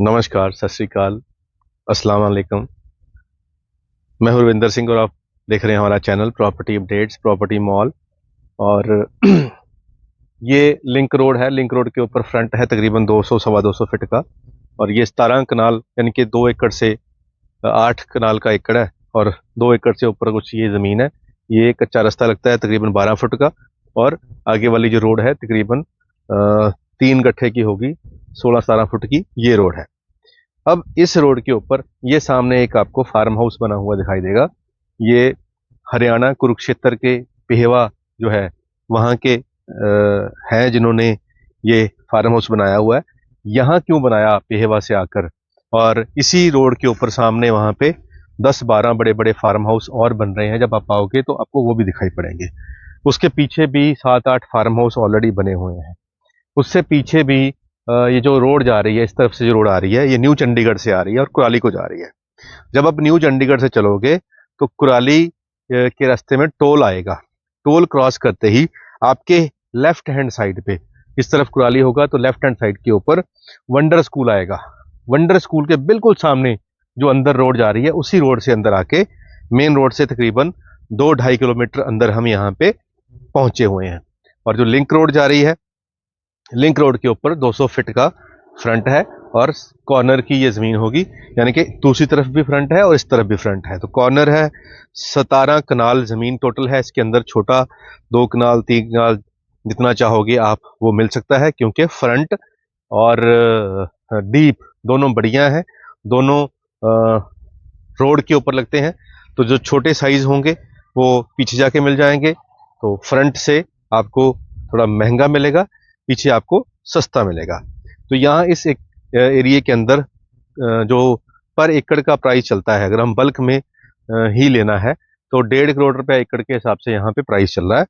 नमस्कार, सत श्री अकाल, अस्सलाम वालेकुम। मैं हूं रविंदर सिंह और आप देख रहे हैं हमारा channel property updates, property mall. और ये लिंक रोड है। लिंक रोड के ऊपर फ्रंट है तकरीबन 200 सवा 200 फीट का। और ये 17 कनाल यानी कि 2 एकड़ से 8 कनाल का एकड़ है। और 2 एकड़ से ऊपर कुछ ये ज़मीन है। ये कच्चा रास्ता लगता है तकरीबन 12 फुट का। और आगे वाली जो रोड है तकरीबन 3 गट्ठे की होगी, 16-17 फुट की ये रोड है। अब इस रोड के ऊपर ये सामने एक आपको फार्म हाउस बना हुआ दिखाई देगा। ये हरियाणा कुरुक्षेत्र के पेहवा जो है वहाँ के हैं जिन्होंने ये फार्म हाउस बनाया हुआ है। यहाँ क्यों बनाया पेहवा से आकर, और इसी रोड के ऊपर सामने वहाँ पे 10-12 बड़े बड़े फार्म हाउस और बन रहे हैं। जब आप आओगे तो आपको वो भी दिखाई पड़ेंगे। उसके पीछे भी 7-8 फार्म हाउस ऑलरेडी बने हुए हैं। उससे पीछे भी ये जो रोड जा रही है, इस तरफ से जो रोड आ रही है, ये न्यू चंडीगढ़ से आ रही है और कुराली को जा रही है। जब आप न्यू चंडीगढ़ से चलोगे तो कुराली के रास्ते में टोल आएगा। टोल क्रॉस करते ही आपके लेफ्ट हैंड साइड पे, इस तरफ कुराली होगा तो लेफ्ट हैंड साइड के ऊपर वंडर स्कूल आएगा। वंडर स्कूल के बिल्कुल सामने जो अंदर रोड जा रही है, उसी रोड से अंदर आके मेन रोड से तकरीबन 2-2.5 किलोमीटर अंदर हम यहाँ पे पहुंचे हुए हैं। और जो लिंक रोड जा रही है, लिंक रोड के ऊपर 200 फीट का फ्रंट है और कॉर्नर की ये जमीन होगी, यानी कि दूसरी तरफ भी फ्रंट है और इस तरफ भी फ्रंट है। तो कॉर्नर है। 17 कनाल जमीन टोटल है। इसके अंदर छोटा 2 कनाल 3 कनाल जितना चाहोगे आप वो मिल सकता है, क्योंकि फ्रंट और डीप दोनों बढ़िया है। दोनों रोड के ऊपर लगते हैं। तो जो छोटे साइज होंगे वो पीछे जाके मिल जाएंगे। तो फ्रंट से आपको थोड़ा महंगा मिलेगा, पीछे आपको सस्ता मिलेगा। तो यहाँ इस एक एरिया के अंदर जो पर एकड़ का प्राइस चलता है, अगर हम बल्क में ही लेना है तो 1.5 करोड़ रुपए एकड़ के हिसाब से यहाँ पे प्राइस चल रहा है।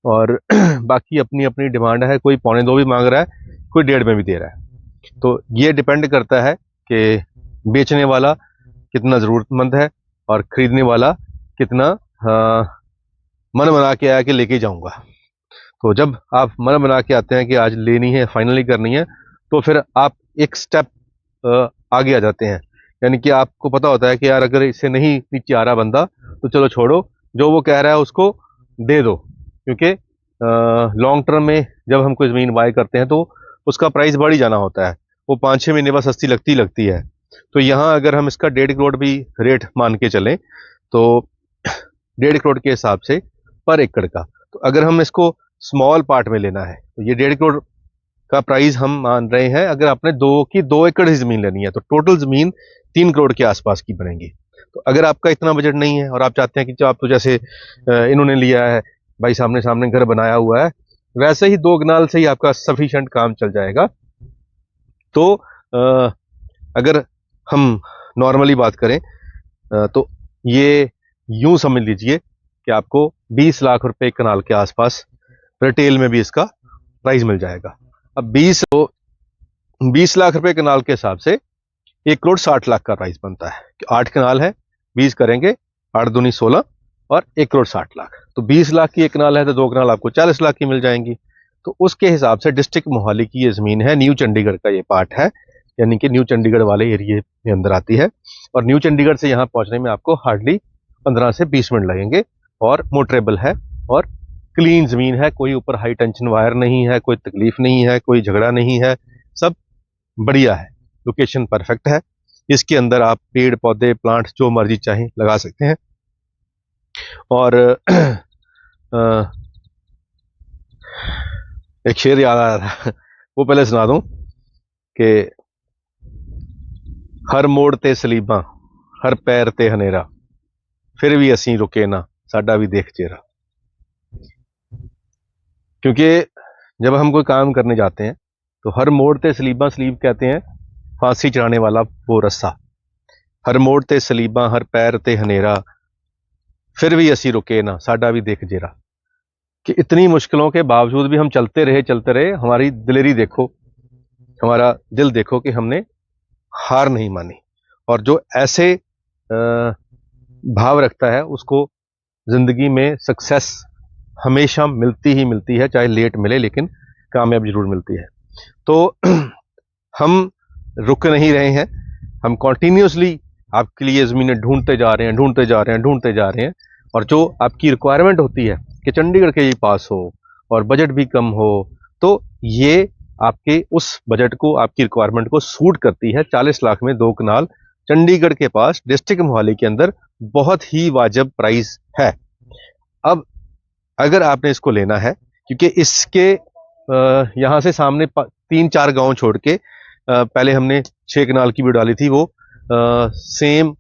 और बाकी अपनी अपनी डिमांड है। कोई 2.25 भी मांग रहा है, कोई 1.5 में भी दे रहा है। तो ये डिपेंड करता है कि बेचने वाला कितना ज़रूरतमंद है और खरीदने वाला कितना मन बना के आया कि लेके जाऊंगा। तो जब आप मन बना के आते हैं कि आज लेनी है, फाइनली करनी है, तो फिर आप एक स्टेप आगे आ जाते हैं। यानी कि आपको पता होता है कि यार अगर इससे नहीं नीचे आ रहा बंदा तो चलो छोड़ो, जो वो कह रहा है उसको दे दो। क्योंकि लॉन्ग टर्म में जब हम कोई ज़मीन बाय करते हैं तो उसका प्राइस बढ़ ही जाना होता है। वो 5-6 महीने बाद सस्ती लगती है। तो यहाँ अगर हम इसका 1.5 करोड़ भी रेट मान के चलें तो 1.5 करोड़ के हिसाब से पर एकड़ का, तो अगर हम इसको स्मॉल पार्ट में लेना है तो ये 1.5 करोड़ का प्राइस हम मान रहे हैं। अगर आपने 2 एकड़ ही जमीन लेनी है तो टोटल जमीन 3 करोड़ के आसपास की बनेगी। तो अगर आपका इतना बजट नहीं है और आप चाहते हैं कि जो आप तो जैसे इन्होंने लिया है भाई, सामने सामने घर बनाया हुआ है, वैसे ही 2 कनाल से ही आपका सफिशिएंट काम चल जाएगा। तो अगर हम नॉर्मली बात करें तो ये यूं समझ लीजिए कि आपको 20 लाख रुपए कनाल के आसपास रिटेल में भी इसका प्राइस मिल जाएगा। अब 20 लाख रुपए कनाल के हिसाब से 1 करोड़ 60 लाख का प्राइस बनता है। 8 कनाल है, 20 करेंगे, 8 दूनी 16 और 1 करोड़ 60 लाख। तो 20 लाख की 1 कनाल है तो 2 कनाल आपको 40 लाख की मिल जाएंगी। तो उसके हिसाब से डिस्ट्रिक्ट मोहाली की ये जमीन है। न्यू चंडीगढ़ का ये पार्ट है, यानी कि न्यू चंडीगढ़ वाले एरिए में अंदर आती है। और न्यू चंडीगढ़ से यहाँ पहुंचने में आपको हार्डली 15 से 20 मिनट लगेंगे। और मोटरेबल है और क्लीन जमीन है। कोई ऊपर हाई टेंशन वायर नहीं है, कोई तकलीफ नहीं है, कोई झगड़ा नहीं है, सब बढ़िया है। लोकेशन परफेक्ट है। इसके अंदर आप पेड़ पौधे प्लांट जो मर्जी चाहें लगा सकते हैं। और एक शेर याद आ रहा है, वो पहले सुना दूं कि हर मोड़ ते सलीबा, हर पैर ते हनेरा, फिर भी असी रुके ना, साडा भी देख चेहरा। क्योंकि जब हम कोई काम करने जाते हैं तो हर मोड़ ते सलीबा, सलीब कहते हैं फांसी चढ़ाने वाला वो रस्सा। हर मोड़ ते सलीबा, हर पैर ते हनेरा, फिर भी असी रुके ना, साडा भी देख जेरा। कि इतनी मुश्किलों के बावजूद भी हम चलते रहे। हमारी दिलेरी देखो, हमारा दिल देखो कि हमने हार नहीं मानी। और जो ऐसे भाव रखता है उसको जिंदगी में सक्सेस हमेशा मिलती ही मिलती है, चाहे लेट मिले लेकिन कामयाब जरूर मिलती है। तो हम रुक नहीं रहे हैं, हम कॉन्टीन्यूसली आपके लिए ज़मीनें ढूंढते जा रहे हैं, ढूंढते जा रहे हैं, ढूंढते जा रहे हैं। और जो आपकी रिक्वायरमेंट होती है कि चंडीगढ़ के ही पास हो और बजट भी कम हो, तो ये आपके उस बजट को, आपकी रिक्वायरमेंट को सूट करती है। 40 लाख में 2 कनाल चंडीगढ़ के पास डिस्ट्रिक्ट मोहाली के अंदर बहुत ही वाजिब प्राइस है। अब अगर आपने इसको लेना है, क्योंकि इसके यहाँ से सामने 3-4 गांव छोड़ के पहले हमने 6 कनाल की वीडियो डाली थी, वो सेम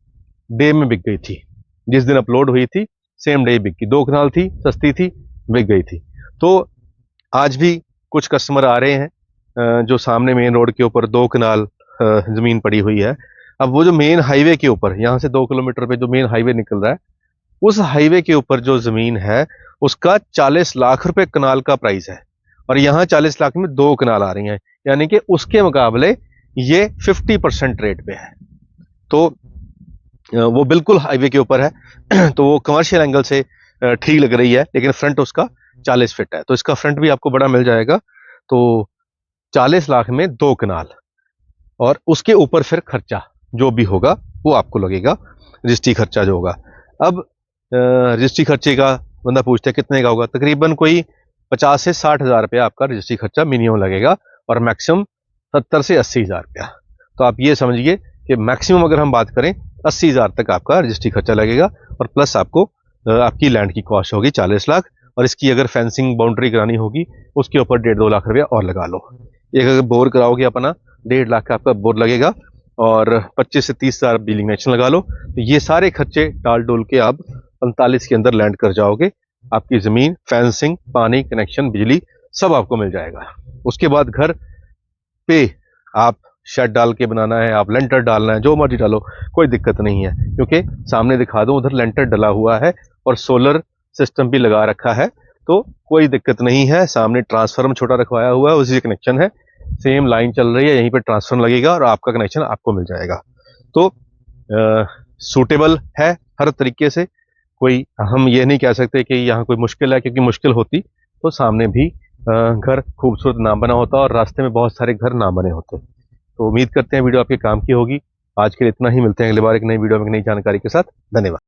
डे में बिक गई थी। जिस दिन अपलोड हुई थी सेम डे बिक गई। 2 कनाल थी, सस्ती थी, बिक गई थी। तो आज भी कुछ कस्टमर आ रहे हैं जो सामने मेन रोड के ऊपर 2 कनाल जमीन पड़ी हुई है। अब वो जो मेन हाईवे के ऊपर, यहाँ से 2 किलोमीटर पे जो मेन हाईवे निकल रहा है, उस हाईवे के ऊपर जो जमीन है उसका 40 लाख रुपए कनाल का प्राइस है। और यहाँ 40 लाख में 2 कनाल आ रही हैं, यानी कि उसके मुकाबले ये 50% रेट पे है। तो वो बिल्कुल हाईवे के ऊपर है तो वो कमर्शियल एंगल से ठीक लग रही है, लेकिन फ्रंट उसका 40 फीट है, तो इसका फ्रंट भी आपको बड़ा मिल जाएगा। तो 40 लाख में 2 कनाल, और उसके ऊपर फिर खर्चा जो भी होगा वो आपको लगेगा, रजिस्ट्री खर्चा जो होगा। अब रजिस्ट्री खर्चे का बंदा पूछता है कितने का होगा, तकरीबन कोई 50 से 60 हज़ार रुपया आपका रजिस्ट्री खर्चा मिनिमम लगेगा, और मैक्सिमम 70 से 80 हज़ार रुपया। तो आप ये समझिए कि मैक्सिमम अगर हम बात करें 80 हज़ार तक आपका रजिस्ट्री खर्चा लगेगा, और प्लस आपको आपकी लैंड की कॉस्ट होगी 40 लाख, और इसकी अगर फेंसिंग बाउंड्री करानी होगी उसके ऊपर 1.5-2 लाख रुपया और लगा लो। एक अगर बोर कराओगे अपना 1.5 लाख का आपका बोर लगेगा, और 25 से 30 हज़ार बिजली कनेक्शन लगा लो। तो ये सारे खर्चे टाल डोल के आप 45 के अंदर लैंड कर जाओगे। आपकी ज़मीन, फेंसिंग, पानी, कनेक्शन, बिजली सब आपको मिल जाएगा। उसके बाद घर पे आप शेड डाल के बनाना है, आप लेंटर डालना है, जो मर्जी डालो, कोई दिक्कत नहीं है, क्योंकि सामने दिखा दूं उधर लेंटर डला हुआ है और सोलर सिस्टम भी लगा रखा है, तो कोई दिक्कत नहीं है। सामने ट्रांसफार्मर छोटा रखवाया हुआ है, उसी से कनेक्शन है, सेम लाइन चल रही है, यहीं पे ट्रांसफार्मर लगेगा और आपका कनेक्शन आपको मिल जाएगा। तो सूटेबल है हर तरीके से। कोई हम ये नहीं कह सकते कि यहाँ कोई मुश्किल है, क्योंकि मुश्किल होती तो सामने भी घर खूबसूरत ना बना होता और रास्ते में बहुत सारे घर ना बने होते। तो उम्मीद करते हैं वीडियो आपके काम की होगी। आज के लिए इतना ही, मिलते हैं अगली बार एक नई वीडियो में, एक नई जानकारी के साथ। धन्यवाद।